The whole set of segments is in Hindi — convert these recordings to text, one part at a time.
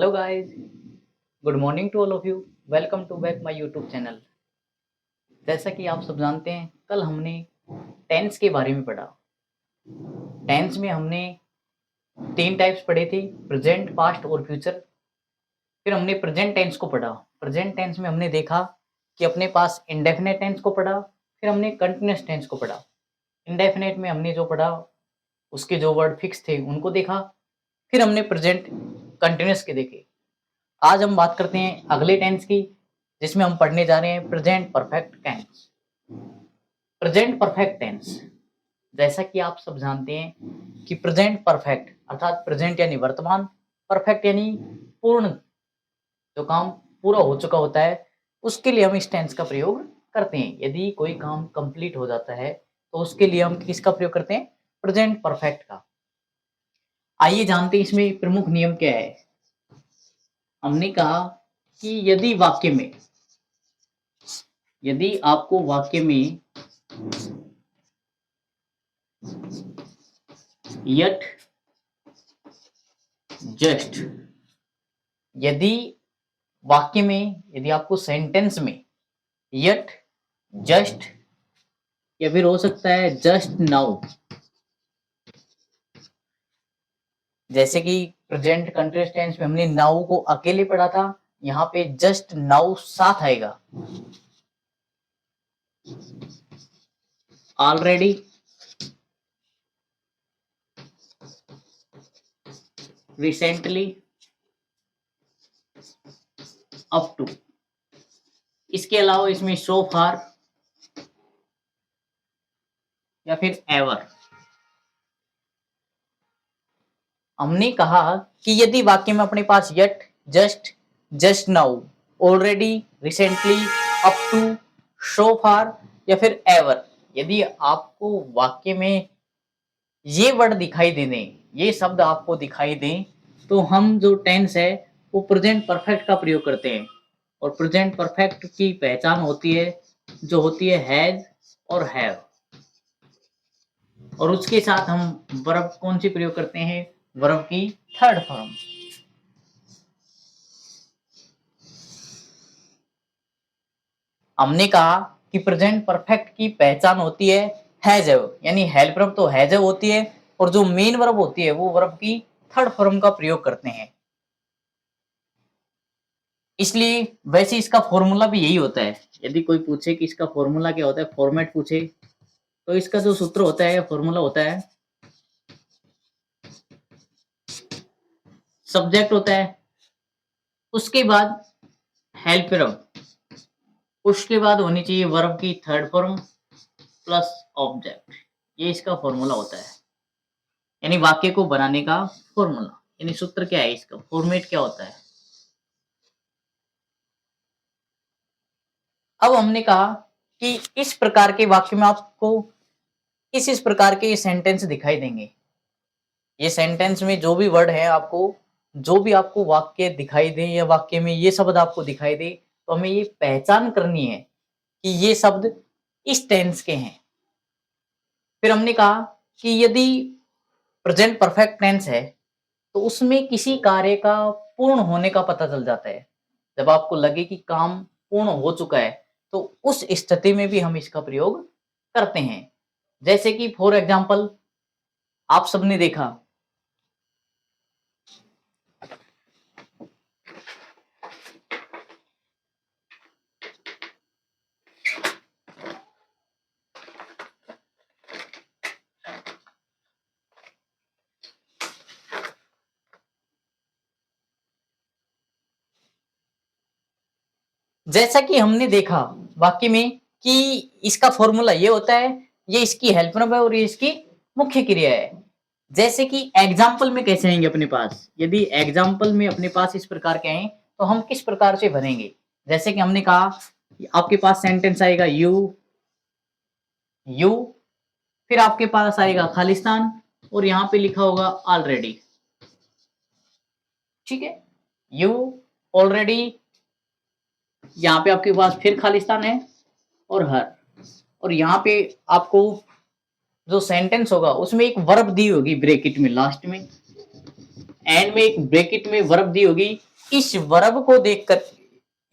Hello guys, good morning to all of you. Welcome to back my YouTube channel. जैसा कि आप सब जानते हैं, कल हमने टेंस के बारे में पढ़ा। टेंस में हमने 3 टाइप्स पढ़े थे, प्रेजेंट, पास्ट और फ्यूचर। फिर हमने प्रेजेंट टेंस को पढ़ा। प्रेजेंट टेंस में हमने देखा कि अपने पास इंडेफिनिट टेंस को पढ़ा, फिर हमने कंटीन्यूअस टेंस को पढ़ा। इंडेफिनिट में हमने जो पढ़ा, उसके जो वर्ड फिक्स थे उनको देखा, फिर हमने प्रेजेंट कंटीन्यूअस के देखे। आज हम बात करते हैं अगले टेंस की, जिसमें हम पढ़ने जा रहे हैं present perfect tense. Present perfect tense, जैसा कि आप सब जानते हैं कि प्रेजेंट परफेक्ट अर्थात प्रेजेंट यानी वर्तमान, परफेक्ट यानी पूर्ण, जो काम पूरा हो चुका होता है उसके लिए हम इस टेंस का प्रयोग करते हैं। यदि कोई काम कंप्लीट हो जाता है तो उसके लिए हम किसका प्रयोग करते हैं? प्रेजेंट परफेक्ट का। आइए जानते हैं इसमें प्रमुख नियम क्या है। हमने कहा कि यदि आपको वाक्य में यट, जस्ट, यदि आपको सेंटेंस में यट, जस्ट या फिर हो सकता है जस्ट नाउ, जैसे कि प्रेजेंट कंटीन्यूअस टेंस में हमने नाउ को अकेले पढ़ा था, यहाँ पे जस्ट नाउ साथ आएगा। Already, recently, up to. इसके अलावा इसमें सो फार या फिर एवर। हमने कहा कि यदि वाक्य में अपने पास yet, just, just now, already, recently, up to, so far या फिर एवर, यदि आपको वाक्य में ये वर्ड दिखाई दे दें, ये शब्द आपको दिखाई दें, तो हम जो टेंस है वो प्रेजेंट परफेक्ट का प्रयोग करते हैं। और प्रेजेंट परफेक्ट की पहचान होती है हैज और हैव। और उसके साथ हम वर्ब कौन सी प्रयोग करते हैं? वर्ब की थर्ड फॉर्म। हमने कहा कि प्रेजेंट परफेक्ट की पहचान होती है हैज हैव, यानी हेल्प वर्ब तो हैज हैव होती है, और जो मेन वर्ब होती है वो वर्ब की थर्ड फॉर्म का प्रयोग करते हैं। इसलिए वैसे इसका फॉर्मूला भी यही होता है। यदि कोई पूछे कि इसका फॉर्मूला क्या होता है, फॉर्मेट पूछे, तो इसका जो सूत्र होता है, फॉर्मूला होता है, सब्जेक्ट होता है, उसके बाद हेल्प वर्ब, उसके बाद होनी चाहिए वर्ब की थर्ड फॉर्म प्लस ऑब्जेक्ट। ये इसका फॉर्मूला होता है, यानी वाक्य को बनाने का फॉर्मूला। यानी सूत्र क्या है, इसका फॉर्मेट क्या होता है। अब हमने कहा कि इस प्रकार के वाक्य में आपको इस प्रकार के सेंटेंस दिखाई देंगे। ये सेंटेंस में जो भी वर्ड है, आपको जो भी आपको वाक्य दिखाई दे या वाक्य में ये शब्द आपको दिखाई दे, तो हमें ये पहचान करनी है कि ये शब्द इस टेंस के हैं। फिर हमने कहा कि यदि प्रेजेंट परफेक्ट टेंस है तो उसमें किसी कार्य का पूर्ण होने का पता चल जाता है। जब आपको लगे कि काम पूर्ण हो चुका है तो उस स्थिति में भी हम इसका प्रयोग करते हैं। जैसे कि फॉर एग्जाम्पल, आप सबने देखा वाक्य में कि इसका फॉर्मूला ये होता है, ये इसकी हेल्प वर्ब है और ये इसकी मुख्य क्रिया है। जैसे कि एग्जाम्पल में कैसे आएंगे अपने पास, यदि एग्जाम्पल में अपने पास इस प्रकार के आए तो हम किस प्रकार से भरेंगे। जैसे कि हमने कहा आपके पास सेंटेंस आएगा यू, फिर आपके पास आएगा खालिस्तान और यहाँ पे लिखा होगा ऑलरेडी। ठीक है, यू, ऑलरेडी, यहाँ पे आपके पास फिर खालिस्तान है और हर, और यहाँ पे आपको जो सेंटेंस होगा उसमें एक वर्ब दी होगी ब्रैकेट में, लास्ट में एंड में एक ब्रैकेट में वर्ब दी होगी, इस वर्ब को देखकर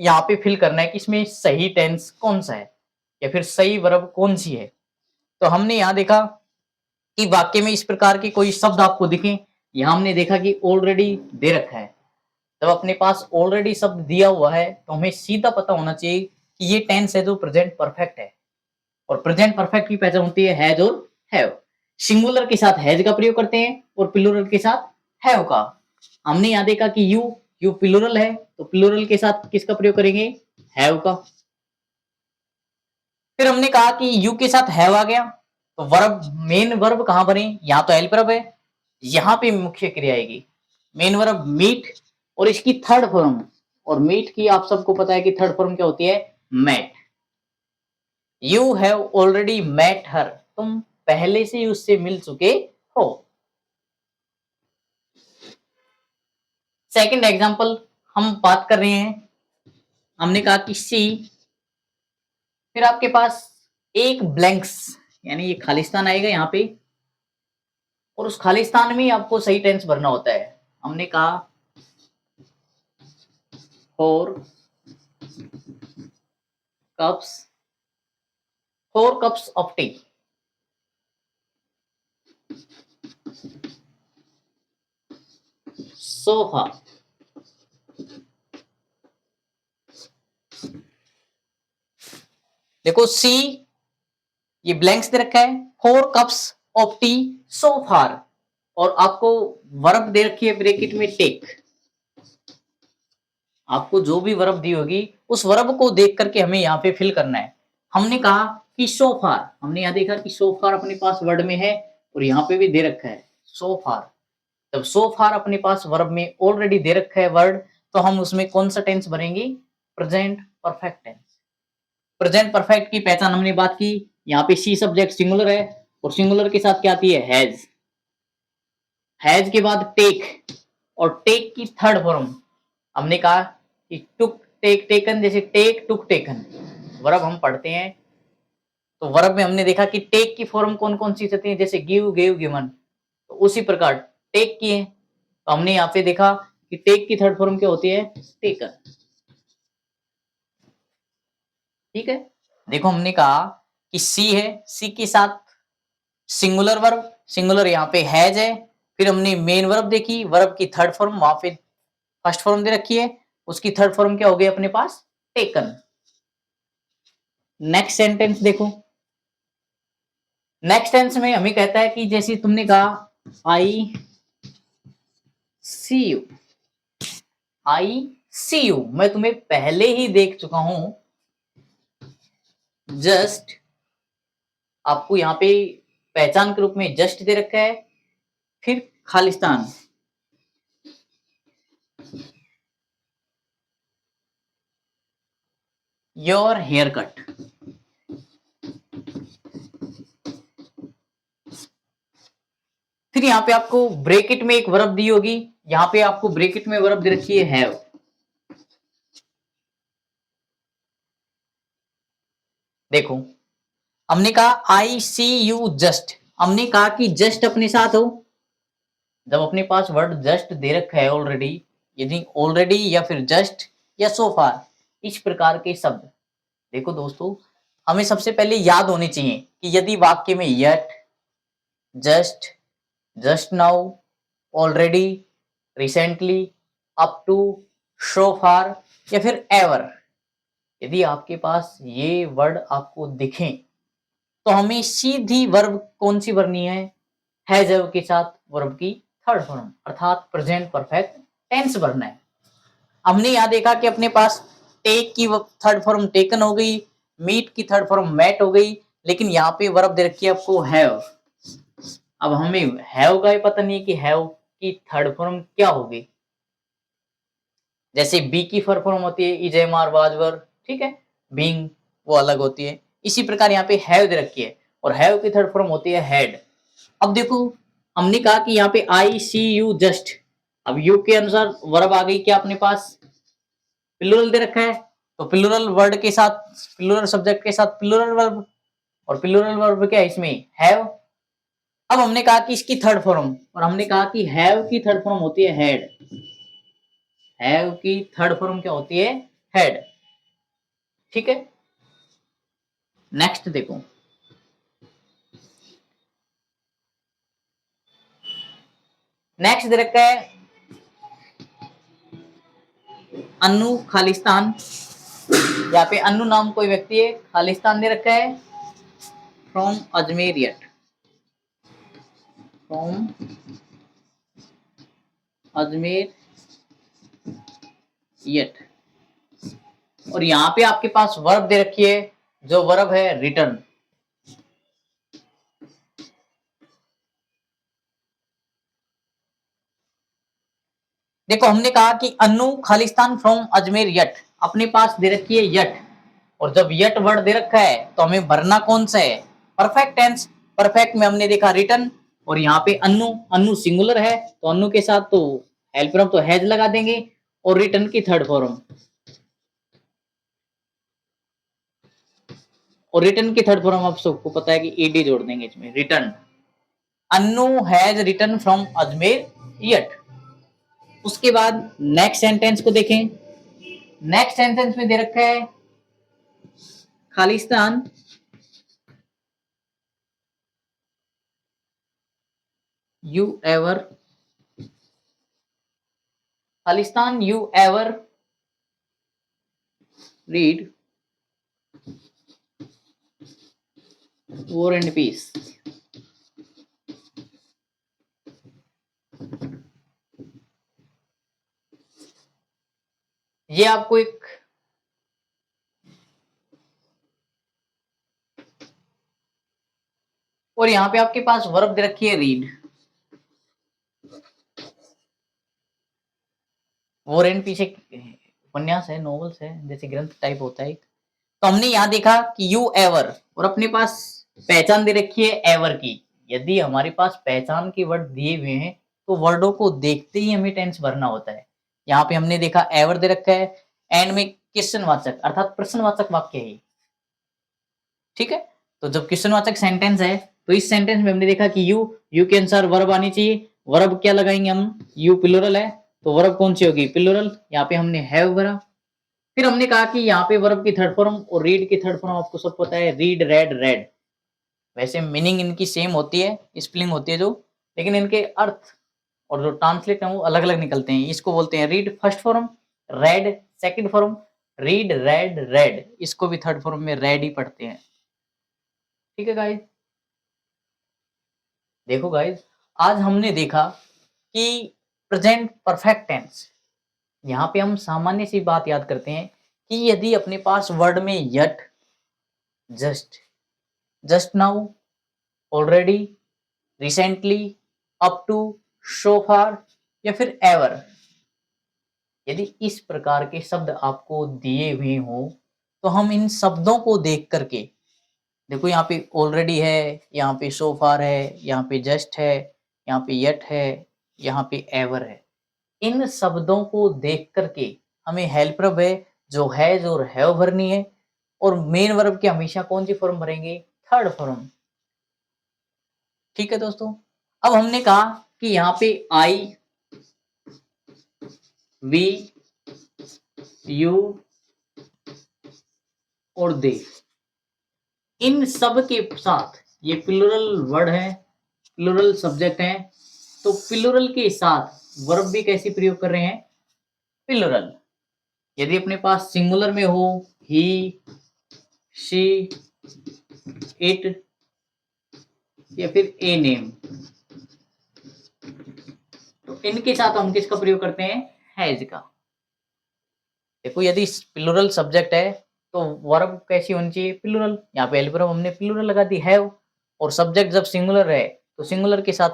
यहाँ पे फिल करना है कि इसमें सही टेंस कौन सा है या फिर सही वर्ब कौन सी है। तो हमने यहाँ देखा कि वाक्य में इस प्रकार के कोई शब्द आपको दिखें, यहाँ हमने देखा कि ऑलरेडी दे रखा है। जब अपने पास ऑलरेडी शब्द दिया हुआ है तो हमें सीधा पता होना चाहिए कि ये टेंस है जो प्रेजेंट परफेक्ट है, और प्रेजेंट परफेक्ट की पहचान होती है हैज और हैव। सिंगुलर के साथ हैज का प्रयोग करते हैं और प्लूरल के साथ हैव का। हमने यहाँ देखा कि यू प्लूरल है तो प्लूरल के साथ किसका प्रयोग करेंगे, हैव का। फिर हमने कहा कि यू के साथ हैव आ गया तो वर्ब, मेन वर्ब कहां बने, यहाँ तो हेल्प वर्ब है, यहाँ पे मुख्य क्रिया आएगी मेन वर्ब मीट, और इसकी थर्ड फॉर्म, और मीट की आप सबको पता है कि थर्ड फॉर्म क्या होती है, met. You have already met her, तुम पहले से ही उससे मिल चुके हो। सेकंड एग्जांपल हम बात कर रहे हैं, हमने कहा कि सी, फिर आपके पास एक ब्लैंक्स यानी ये खालिस्तान आएगा यहाँ पे, और उस खालिस्तान में आपको सही टेंस भरना होता है। हमने कहा 4 कप्स ऑफ टी। सोफा, देखो सी ये ब्लैंक्स दे रखा है, 4 कप्स ऑफ टी सो फार, और आपको वर्ब दे रखी है ब्रैकेट में टेक। आपको जो भी वर्ब दी होगी उस वर्ब को देख करके हमें यहाँ पे फिल करना है। हमने कहा कि सो फार, हमने यहाँ देखा कि सो फार अपने पास वर्ड में है और यहाँ पे भी दे रखा है सो फार। जब सो फार अपने पास वर्ब में ऑलरेडी दे रखा है वर्ड, तो हम उसमें कौन सा टेंस भरेंगे, present perfect tense. Present perfect की पहचान हमने बात की, यहाँ पे सी सब्जेक्ट सिंगुलर है और सिंगुलर के साथ क्या आती है, हैज। हैज के बाद टेक, और टेक की थर्ड फॉर्म हमने कहा कि टुक टेक टेकन, जैसे टेक टुक टेकन वर्ब हम पढ़ते हैं तो वर्ब में हमने देखा कि टेक की फॉर्म कौन कौन सी होती है, जैसे गिव गेव गिवन, तो उसी प्रकार टेक की है। तो हमने यहाँ पे देखा कि टेक की थर्ड फॉर्म क्या होती है, टेकन। ठीक है, देखो हमने कहा कि सी है, सी के साथ सिंगुलर वर्ब, सिंगुलर यहाँ पे हैज है। फिर हमने मेन वर्ब देखी, वर्ब की थर्ड फॉर्म वहां पे फर्स्ट फॉर्म दे रखी है, उसकी थर्ड फॉर्म क्या हो गई अपने पास, टेकन। नेक्स्ट सेंटेंस देखो, नेक्स्ट टेंस में हमें कहता है कि जैसे तुमने कहा आई सी यू, आई सी यू, मैं तुम्हें पहले ही देख चुका हूं। जस्ट, आपको यहाँ पे पहचान के रूप में जस्ट दे रखा है, फिर खालिस्तान, योर हेयर कट। फिर यहाँ पे आपको ब्रैकेट में एक वर्ब दी होगी, यहाँ पे आपको ब्रैकेट में वर्ब दे रखी है हैव। देखो हमने कहा आई सी यू जस्ट, हमने कहा कि जस्ट अपने साथ हो, जब अपने पास वर्ड जस्ट दे रखा है ऑलरेडी, यदि ऑलरेडी या फिर जस्ट या सो फार, इस प्रकार के शब्द, देखो दोस्तों हमें सबसे पहले याद होने चाहिए कि यदि वाक्य में yet, just, just now, already, recently, up to, so far या फिर एवर, यदि आपके पास ये वर्ड आपको दिखें तो हमें सीधी वर्ब कौन सी भरनी है, हैज हैव के साथ वर्ब की थर्ड फॉर्म अर्थात प्रेजेंट परफेक्ट टेंस भरना है। हमने यहाँ देखा कि अपने पास टेक की थर्ड फॉर्म टेकन हो गई, मीट की थर्ड फॉर्म मेट हो गई, लेकिन यहाँ पे वर्ब दे रखी है आपको हैव। अब हमें हैव का ही पता नहीं है कि हैव की थर्ड फॉर्म क्या होगी। जैसे बी की थर्ड फॉर्म होती है is am are was were, ठीक है, बीइंग वो अलग होती है। इसी प्रकार यहाँ पे हैव दे रखी है और हैव की थर्ड फॉर्म होती है हैड। अब देखो हमने कहा कि यहाँ पे आई सी यू जस्ट, अब यू के अनुसार वर्ब आ गई क्या अपने पास, प्लूरल दे रखा है तो प्लूरल वर्ड के साथ, प्लूरल सब्जेक्ट के साथ प्लूरल वर्ब, और प्लूरल वर्ब क्या है इसमें, हैव। अब हमने कहा कि इसकी थर्ड फॉर्म, और हमने कहा कि हैव की थर्ड फॉर्म होती है हैड। हैव की थर्ड फॉर्म क्या होती है? हैड। ठीक है, नेक्स्ट देखो, नेक्स्ट दे रखा है अन्नू खालिस्तान। यहाँ पे अन्नू नाम कोई व्यक्ति है, खालिस्तान दे रखा है from Ajmer yet, from Ajmer yet. और यहाँ पे आपके पास वर्ब दे रखी है, जो वर्ब है रिटर्न। देखो हमने कहा कि अन्नू खालिस्तान फ्रॉम अजमेर यट, अपने पास दे रखी है यट, और जब यट वर्ड दे रखा है तो हमें भरना कौन सा है? Perfect tense. परफेक्ट में हमने देखा रिटर्न, और यहाँ पे अन्नू, अन्नू सिंगुलर है तो अन्नू के साथ तो हेल्प वर्ब तो हैज लगा देंगे, और रिटर्न की थर्ड फॉर्म, और रिटर्न की थर्ड फॉर्म आप सबको पता है कि ईडी जोड़ देंगे इसमें, return. Annu has return from Ajmer yet. उसके बाद नेक्स्ट सेंटेंस को देखें, नेक्स्ट सेंटेंस में दे रखा है खालिस्तान यू एवर, खालिस्तान you ever read War and Peace. ये आपको एक और यहां पे आपके पास वर्ब दे रखी है रीड, वॉर एंड पीस एक उपन्यास है, नॉवेल्स है, जैसे ग्रंथ टाइप होता है। तो हमने यहां देखा कि यू एवर, और अपने पास पहचान दे रखी है एवर की। यदि हमारे पास पहचान के वर्ड दिए हुए हैं तो वर्डों को देखते ही हमें टेंस भरना होता है। यहाँ पे हमने देखा एवर दे रखा है, एंड में क्वेश्चनवाचक अर्थात प्रश्नवाचक वाक्य है। ठीक है, तो जब क्वेश्चनवाचक सेंटेंस है तो इस सेंटेंस में हमने देखा कि यू के अनुसार वर्ब आनी चाहिए। वर्ब क्या लगाएंगे हम? यू प्लुरल है तो वर्ब कौन सी होगी? प्लुरल। यहाँ पे हमने हैव भरा। फिर हमने कहा कि यहाँ पे वर्ब की थर्ड फॉर्म और रीड की थर्ड फॉर्म आपको सब पता है, रीड, रेड, रेड। वैसे मीनिंग इनकी सेम होती है, स्पेलिंग होती है जो, लेकिन इनके अर्थ और जो ट्रांसलेट है वो अलग अलग निकलते हैं। इसको बोलते हैं read first form, red second form, read, red, red, इसको भी थर्ड फॉर्म में रेड ही पढ़ते हैं। ठीक है गाइज, देखो गाइज, आज हमने देखा कि प्रेजेंट परफेक्ट टेंस, यहाँ पे हम सामान्य सी बात याद करते हैं कि यदि अपने पास वर्ड में yet, just, just now, already, recently, up to, so far या फिर एवर, यदि इस प्रकार के शब्द आपको दिए हुए हो तो हम इन शब्दों को देख करके, देखो यहाँ पे ऑलरेडी है, यहाँ पे सो फार है, यहाँ पे जस्ट है, यहाँ पे यट है, यहाँ पे एवर है, इन शब्दों को देख करके हमें हेल्प वर्ब है जो हैज और हैव भरनी है, और मेन वर्ब की हमेशा कौन सी फॉर्म भरेंगे? Third form. ठीक है दोस्तों, अब हमने कहा कि यहाँ पे आई, वी, यू और दे, इन सब के साथ ये प्लुरल वर्ड है, प्लुरल सब्जेक्ट है, तो प्लुरल के साथ वर्ब भी कैसी प्रयोग कर रहे हैं? प्लुरल। यदि अपने पास सिंगुलर में हो ही, शी, इट या फिर ए नेम, तो इनके साथ हम किसका प्रयोग करते हैं? हैज का। देखो यदि प्लुरल सब्जेक्ट है तो वर्ब कैसी होनी चाहिए? प्लुरल। यहाँ पे वर्ब हमने प्लुरल लगा दी हैव, और सब्जेक्ट जब सिंगुलर है तो सिंगुलर के साथ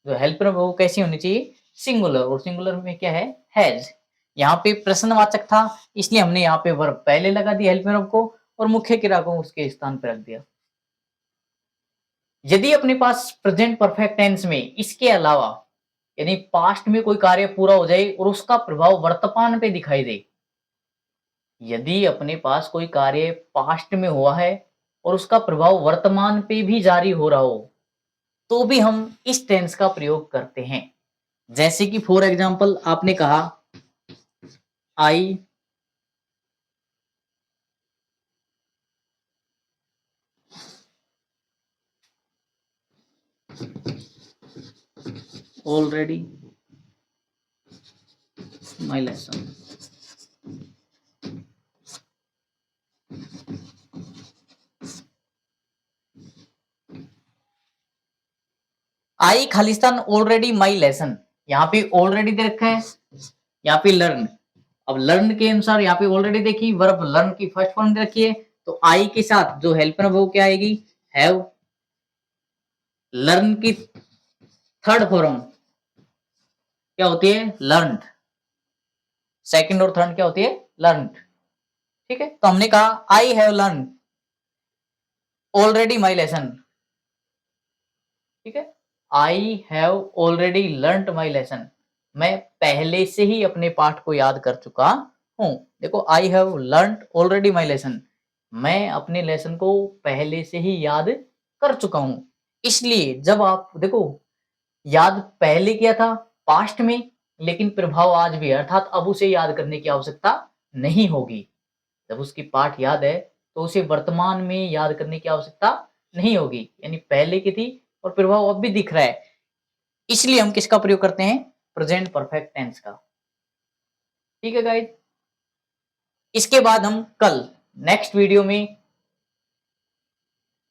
जो हेल्पर वो कैसी होनी चाहिए? सिंगुलर, और सिंगुलर में क्या है? हैज। यहाँ पे प्रश्नवाचक था इसलिए हमने यहाँ पे वर्ब पहले लगा दी हेल्प वर्ब को, और मुख्य क्रिया को उसके स्थान पर रख दिया। यदि अपने पास प्रेजेंट परफेक्ट टेंस में इसके अलावा यदि पास्ट में कोई कार्य पूरा हो जाए और उसका प्रभाव वर्तमान पे दिखाई दे, यदि अपने पास कोई कार्य पास्ट में हुआ है और उसका प्रभाव वर्तमान पे भी जारी हो रहा हो, तो भी हम इस टेंस का प्रयोग करते हैं। जैसे कि फॉर एग्जाम्पल आपने कहा आई already my lesson. I Khalistan already my lesson, यहाँ पे ऑलरेडी दे रखा है, यहाँ पे लर्न। अब लर्न के अनुसार यहाँ पे ऑलरेडी देखी वर्ब लर्न की फर्स्ट फॉर्म दे रखी है, तो आई के साथ जो हेल्पर वो क्या आएगी, हैव। लर्न की थर्ड फॉर्म क्या होती है, लर्न। सेकंड और थर्ड क्या होती है, लर्न। ठीक है, तो हमने कहा I have learn already my lesson. ठीक है, I have already learn my lesson, मैं पहले से ही अपने पाठ को याद कर चुका हूं। देखो, I have learn already my lesson, मैं अपने लेसन को पहले से ही याद कर चुका हूं। इसलिए जब आप देखो, याद पहले किया था पास्ट में, लेकिन प्रभाव आज भी है, अर्थात अब उसे याद करने की आवश्यकता नहीं होगी। जब उसकी पाठ याद है तो उसे वर्तमान में याद करने की आवश्यकता नहीं होगी, यानी पहले की थी और प्रभाव अब भी दिख रहा है। इसलिए हम किसका प्रयोग करते हैं, प्रेजेंट परफेक्ट टेंस का। ठीक है गाइस, इसके बाद हम कल नेक्स्ट वीडियो में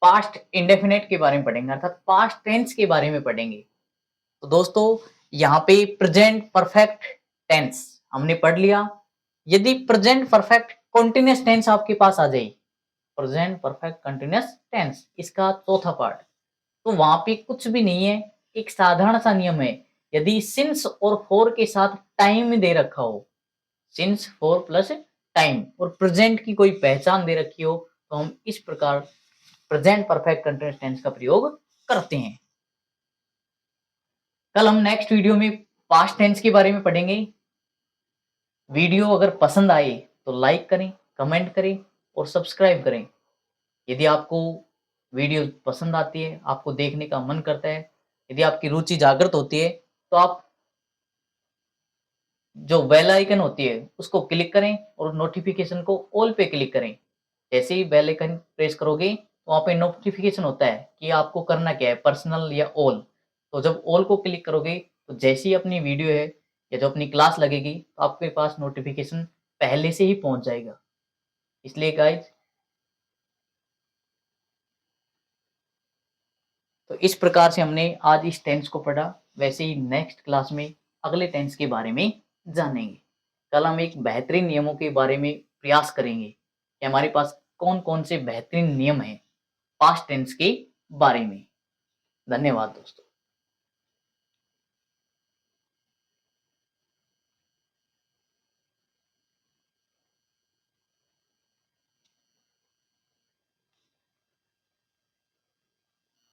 पास्ट इंडेफिनेट के बारे में पढ़ेंगे, अर्थात पास्ट टेंस के बारे में पढ़ेंगे। तो दोस्तों, यहाँ पे प्रेजेंट परफेक्ट टेंस हमने पढ़ लिया। यदि प्रेजेंट परफेक्ट कंटीन्यूअस टेंस आपके पास आ जाए, प्रेजेंट परफेक्ट कंटीन्यूअस टेंस, इसका चौथा पार्ट, तो वहां पे कुछ भी नहीं है, एक साधारण सा नियम है। यदि सिंस और फॉर के साथ टाइम दे रखा हो, सिंस फॉर प्लस टाइम, और प्रेजेंट की कोई पहचान दे रखी हो, तो हम इस प्रकार प्रेजेंट परफेक्ट कंटीन्यूअस टेंस का प्रयोग करते हैं। कल हम नेक्स्ट वीडियो में पास्ट टेंस के बारे में पढ़ेंगे। वीडियो अगर पसंद आए तो लाइक करें, कमेंट करें और सब्सक्राइब करें। यदि आपको वीडियो पसंद आती है, आपको देखने का मन करता है, यदि आपकी रुचि जागृत होती है, तो आप जो बेल आइकन होती है उसको क्लिक करें और नोटिफिकेशन को ऑल पे क्लिक करें। जैसे ही बेल आइकन प्रेस करोगे तो वहाँ पे नोटिफिकेशन होता है कि आपको करना क्या है, पर्सनल या ऑल। तो जब ऑल को क्लिक करोगे तो जैसे ही अपनी वीडियो है या जो अपनी क्लास लगेगी तो आपके पास नोटिफिकेशन पहले से ही पहुंच जाएगा। इसलिए गाइज, तो इस प्रकार से हमने आज इस टेंस को पढ़ा। वैसे ही नेक्स्ट क्लास में अगले टेंस के बारे में जानेंगे। कल हम एक बेहतरीन नियमों के बारे में प्रयास करेंगे कि हमारे पास कौन कौन से बेहतरीन नियम हैं पास्ट टेंस के बारे में। धन्यवाद दोस्तों।